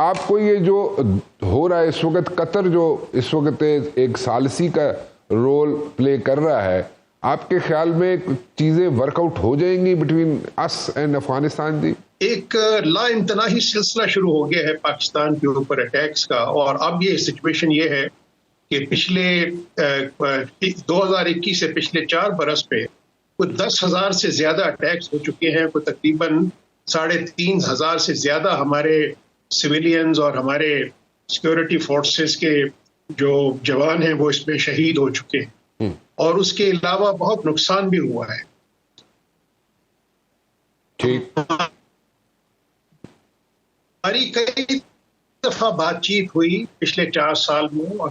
آپ کو یہ جو ہو رہا ہے اس وقت، قطر جو اس وقت ایک ثالثی کا رول پلے کر رہا ہے، آپ کے خیال میں چیزیں ورک آؤٹ ہو جائیں گی بٹوین اس اینڈ افغانستان؟ جی، ایک لا انتہائی سلسلہ شروع ہو گیا ہے پاکستان کے اوپر اٹیکس کا، اور اب یہ سچویشن یہ ہے کہ پچھلے 2021 سے پچھلے 4 برس پہ کوئی 10,000 سے زیادہ اٹیکس ہو چکے ہیں، کوئی تقریباً 3,500 سے زیادہ ہمارے سویلینز اور ہمارے سیکورٹی فورسز کے جو جوان ہیں وہ اس میں شہید ہو چکے ہیں، اور اس کے علاوہ بہت نقصان بھی ہوا ہے۔ ہماری کئی دفعہ بات چیت ہوئی پچھلے 4 سال میں، اور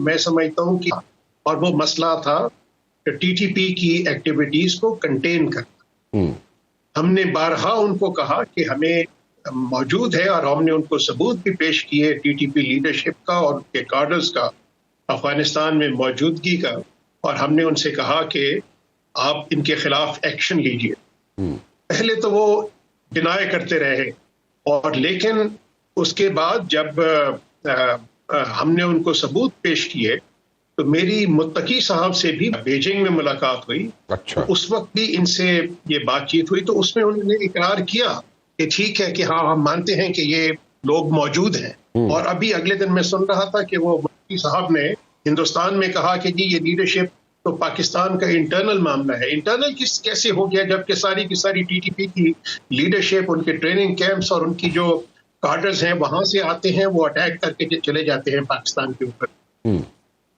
میں سمجھتا ہوں کہ اور وہ مسئلہ تھا ٹی ٹی پی کی ایکٹیویٹیز کو کنٹین کرنا۔ ہم نے بارہا ان کو کہا کہ ہمیں موجود ہے، اور ہم نے ان کو ثبوت بھی پیش کیے ٹی ٹی پی لیڈرشپ کا اور ان کے کارڈرز کا افغانستان میں موجودگی کا، اور ہم نے ان سے کہا کہ آپ ان کے خلاف ایکشن لیجئے۔ پہلے تو وہ ڈینائی کرتے رہے، اور لیکن اس کے بعد جب ہم نے ان کو ثبوت پیش کیے تو میری متقی صاحب سے بھی بیجنگ میں ملاقات ہوئی۔ اس وقت بھی ان سے یہ بات چیت ہوئی، تو اس میں انہوں نے اقرار کیا کہ ٹھیک ہے کہ ہاں ہم مانتے ہیں کہ یہ لوگ موجود ہیں۔ اور ابھی اگلے دن میں سن رہا تھا کہ وہ متقی صاحب نے ہندوستان میں کہا کہ جی یہ لیڈرشپ تو پاکستان کا انٹرنل معاملہ ہے۔ انٹرنل کیسے ہو گیا جبکہ ساری کی ساری ٹی ٹی پی کی لیڈرشپ، ان کے ٹریننگ کیمپس اور ان کی جو کارڈرز ہیں وہاں سے آتے ہیں، وہ اٹیک کر کے چلے جاتے ہیں پاکستان کے اوپر۔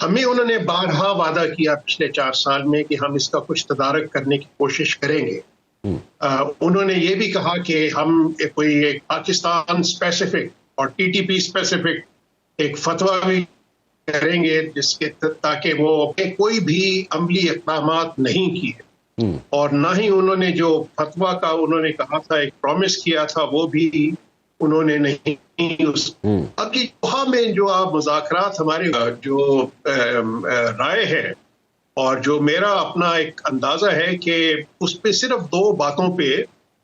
ہمیں انہوں نے بارہا وعدہ کیا پچھلے 4 سال میں کہ ہم اس کا کچھ تدارک کرنے کی کوشش کریں گے۔ انہوں نے یہ بھی کہا کہ ہم کوئی ایک پاکستان اسپیسیفک اور ٹی ٹی پی اسپیسیفک ایک فتویٰ بھی کریں گے، جس کے تاکہ وہ کوئی بھی عملی اقدامات نہیں کیے، اور نہ ہی انہوں نے جو فتویٰ کا انہوں نے کہا تھا، ایک پرومس کیا تھا، وہ بھی انہوں نے نہیں۔ اب کی دوحہ میں جو آپ مذاکرات ہمارے جو رائے ہے اور جو میرا اپنا ایک اندازہ ہے کہ اس پہ صرف 2 باتوں پہ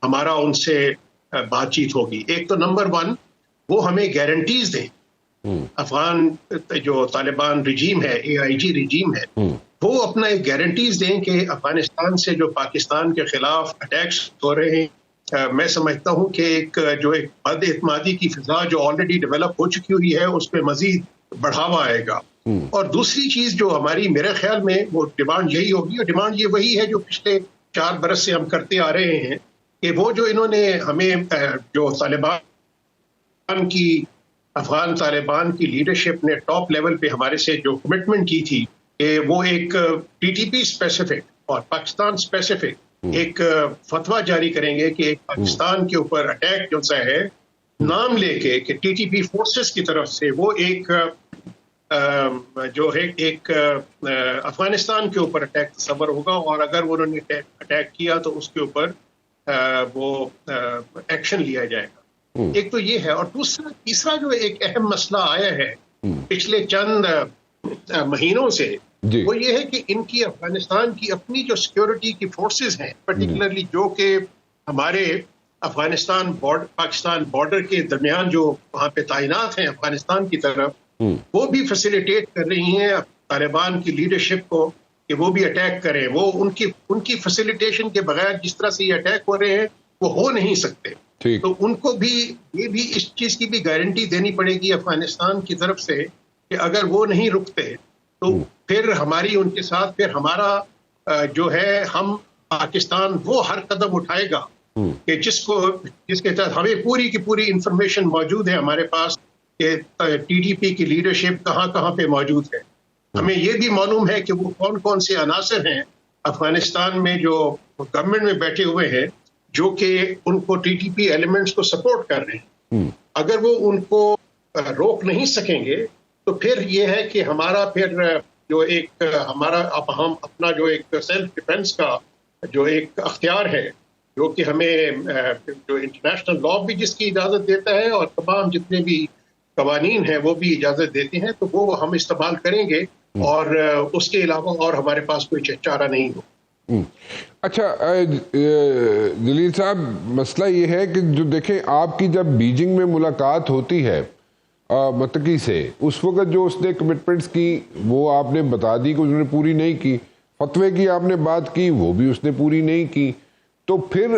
ہمارا ان سے بات چیت ہوگی۔ ایک تو نمبر 1 وہ ہمیں گارنٹیز دیں، افغان جو طالبان رجیم ہے، AIG رجیم ہے، وہ اپنا ایک گارنٹیز دیں کہ افغانستان سے جو پاکستان کے خلاف اٹیکس ہو رہے ہیں، میں سمجھتا ہوں کہ ایک بد اعتمادی کی فضا جو آلریڈی ڈیولپ ہو چکی ہوئی ہے اس پہ مزید بڑھاوا آئے گا۔ اور دوسری چیز جو ہماری میرے خیال میں وہ ڈیمانڈ یہی ہوگی، اور ڈیمانڈ یہ وہی ہے جو پچھلے 4 برس سے ہم کرتے آ رہے ہیں، کہ وہ جو انہوں نے ہمیں جو افغان طالبان کی لیڈرشپ نے ٹاپ لیول پہ ہمارے سے جو کمٹمنٹ کی تھی کہ وہ ایک ٹی ٹی پی اسپیسیفک اور پاکستان اسپیسیفک ایک فتویٰ جاری کریں گے کہ ایک پاکستان کے اوپر اٹیک جو سا ہے نام لے کے کہ ٹی ٹی پی فورسز کی طرف سے وہ ایک جو ہے ایک افغانستان کے اوپر اٹیک تصور ہوگا، اور اگر انہوں نے اٹیک کیا تو اس کے اوپر وہ ایکشن لیا جائے گا۔ ایک تو یہ ہے، اور تیسرا جو ایک اہم مسئلہ آیا ہے پچھلے چند مہینوں سے، وہ یہ ہے کہ ان کی افغانستان کی اپنی جو سیکورٹی کی فورسز ہیں، پرٹیکولرلی جو کہ ہمارے پاکستان بارڈر کے درمیان جو وہاں پہ تعینات ہیں افغانستان کی طرف، وہ بھی فیسیلیٹیٹ کر رہی ہیں طالبان کی لیڈرشپ کو کہ وہ بھی اٹیک کریں۔ وہ ان کی فیسیلیٹیشن کے بغیر جس طرح سے یہ اٹیک ہو رہے ہیں وہ ہو نہیں سکتے، تو ان کو بھی یہ بھی اس چیز کی بھی گارنٹی دینی پڑے گی افغانستان کی طرف سے کہ اگر وہ نہیں رکتے تو پھر ہماری ان کے ساتھ پھر ہمارا جو ہے ہم پاکستان وہ ہر قدم اٹھائے گا کہ جس کے تحت ہمیں پوری کی پوری انفارمیشن موجود ہے ہمارے پاس کہ ٹی ٹی پی کی لیڈرشپ کہاں کہاں پہ موجود ہے۔ ہمیں یہ بھی معلوم ہے کہ وہ کون کون سے عناصر ہیں افغانستان میں جو گورنمنٹ میں بیٹھے ہوئے ہیں جو کہ ان کو ٹی ٹی پی ایلیمنٹس کو سپورٹ کر رہے ہیں۔ اگر وہ ان کو روک نہیں سکیں گے تو پھر یہ ہے کہ ہمارا پھر جو ایک ہمارا ہم اپنا جو ایک سیلف ڈیفense کا جو ایک اختیار ہے جو کہ ہمیں جو انٹرنیشنل لا بھی جس کی اجازت دیتا ہے اور تمام جتنے بھی قوانین ہیں وہ بھی اجازت دیتے ہیں، تو وہ ہم استعمال کریں گے، اور اس کے علاوہ اور ہمارے پاس کوئی چارہ نہیں ہو۔ اچھا جلیل صاحب، مسئلہ یہ ہے کہ جو دیکھیں آپ کی جب بیجنگ میں ملاقات ہوتی ہے متقی سے، اس وقت جو اس نے کمٹمنٹس کی وہ آپ نے بتا دی کہ اس نے پوری نہیں کی، فتوے کی آپ نے بات کی وہ بھی اس نے پوری نہیں کی، تو پھر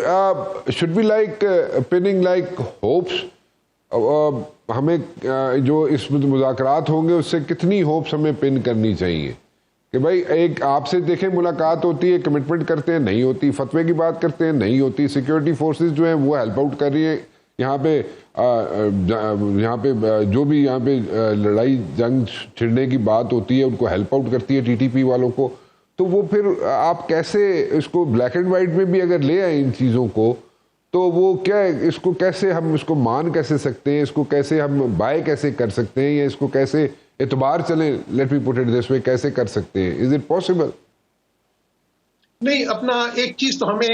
should be like punning like hopes, ہمیں جو اس مذاکرات ہوں گے اس سے کتنی ہوپس ہمیں پن کرنی چاہیے کہ بھائی ایک آپ سے دیکھیں ملاقات ہوتی ہے، کمٹمنٹ کرتے ہیں نہیں ہوتی، فتوے کی بات کرتے ہیں نہیں ہوتی، سیکیورٹی فورسز جو ہیں وہ ہیلپ آؤٹ کر رہی ہیں یہاں پہ جو بھی یہاں پہ لڑائی جنگ چھڑنے کی بات ہوتی ہے ان کو ہیلپ آؤٹ کرتی ہے ٹی ٹی پی والوں کو، تو وہ پھر آپ کیسے اس کو بلیک اینڈ وائٹ میں بھی اگر لے آئیں ان چیزوں کو، تو وہ کیا اس کو کیسے ہم اس کو مان کیسے سکتے ہیں، اس کو کیسے ہم بائے کیسے کر سکتے ہیں، یا اس کو کیسے اعتبار چلیں، let me put it this وے، کیسے کر سکتے ہیں؟ Is it possible? نہیں، اپنا ایک چیز تو ہمیں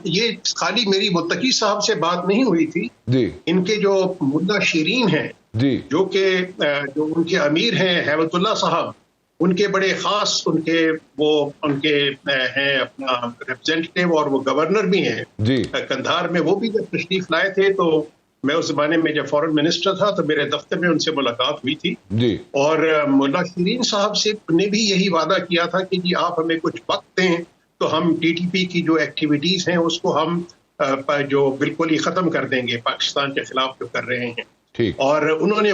یہ خالی میری متقی صاحب سے بات نہیں ہوئی تھی، جی ان کے جو ملا شیرین ہیں جی جو کہ جو ان کے امیر ہیں ہیبت اللہ صاحب، ان کے بڑے خاص ان کے ہیں اپنا ریپرزینٹیو، اور وہ گورنر بھی ہیں جی قندھار میں، وہ بھی جب تشریف لائے تھے تو میں اس زمانے میں جب فورن منسٹر تھا تو میرے دفتر میں ان سے ملاقات ہوئی تھی، جی اور ملا شیرین صاحب سے نے بھی یہی وعدہ کیا تھا کہ جی آپ ہمیں کچھ وقت دیں تو ہم ٹی ٹی پی کی جو ایکٹیویٹیز ہیں اس کو ہم جو بالکل ہی ختم کر دیں گے پاکستان کے خلاف جو کر رہے ہیں، ٹھیک، اور انہوں نے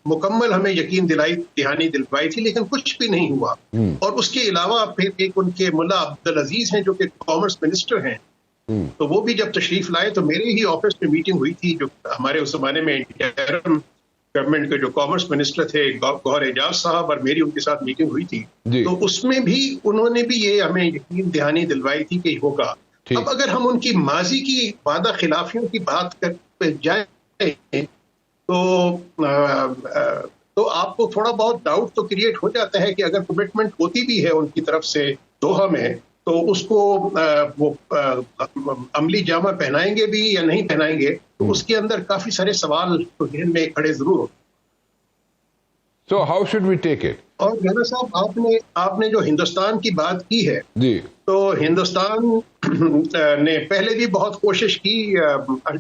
مکمل ہمیں یقین دہانی دلوائی تھی، لیکن کچھ بھی نہیں ہوا۔ اور اس کے علاوہ پھر ایک ان کے ملا عبدالعزیز ہیں جو کہ کامرس منسٹر ہیں، تو وہ بھی جب تشریف لائے تو میرے ہی آفس میں میٹنگ ہوئی تھی، جو ہمارے اس زمانے میں گورنمنٹ کے جو کامرس منسٹر تھے گوہر اعجاز صاحب، اور میری ان کے ساتھ میٹنگ ہوئی تھی، تو اس میں بھی انہوں نے بھی یہ ہمیں یقین دہانی دلوائی تھی کہ ہوگا۔ اب اگر ہم ان کی ماضی کی وعدہ خلافیوں کی بات کر جائیں تو آپ کو تھوڑا بہت ڈاؤٹ تو کریٹ ہو جاتا ہے کہ اگر کمٹمنٹ ہوتی بھی ہے ان کی طرف سے دوحہ میں، تو اس کو وہ عملی جامہ پہنائیں گے بھی یا نہیں پہنائیں گے، تو اس کے اندر کافی سارے سوال تو ذہن میں کھڑے ضرور ہوتے ہیں۔ So how should we take it؟ اور جانا صاحب، آپ نے جو ہندوستان کی بات کی ہے، جی تو ہندوستان نے پہلے بھی بہت کوشش کی،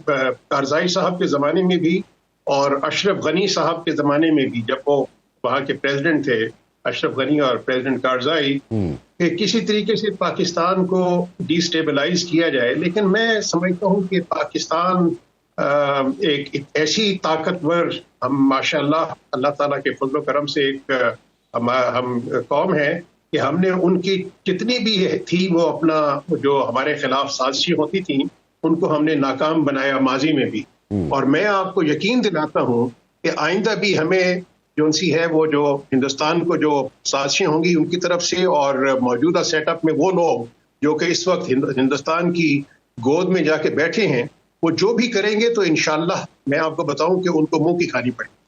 کارزائی صاحب کے زمانے میں بھی اور اشرف غنی صاحب کے زمانے میں بھی، جب وہ وہاں کے پریزیڈنٹ تھے اشرف غنی اور پریزیڈنٹ کارزائی، کہ کسی طریقے سے پاکستان کو ڈی اسٹیبلائز کیا جائے، لیکن میں سمجھتا ہوں کہ پاکستان ایک ایسی طاقتور، ہم ماشاء اللہ تعالیٰ کے فضل و کرم سے ایک ہم قوم ہے کہ ہم نے ان کی جتنی بھی تھی وہ اپنا جو ہمارے خلاف سازشیں ہوتی تھیں ان کو ہم نے ناکام بنایا ماضی میں بھی، اور میں آپ کو یقین دلاتا ہوں کہ آئندہ بھی ہمیں جو سی ہے وہ جو ہندوستان کو جو سازشیں ہوں گی ان کی طرف سے، اور موجودہ سیٹ اپ میں وہ لوگ جو کہ اس وقت ہندوستان کی گود میں جا کے بیٹھے ہیں، وہ جو بھی کریں گے تو انشاءاللہ میں آپ کو بتاؤں کہ ان کو منہ کی کھانی پڑے۔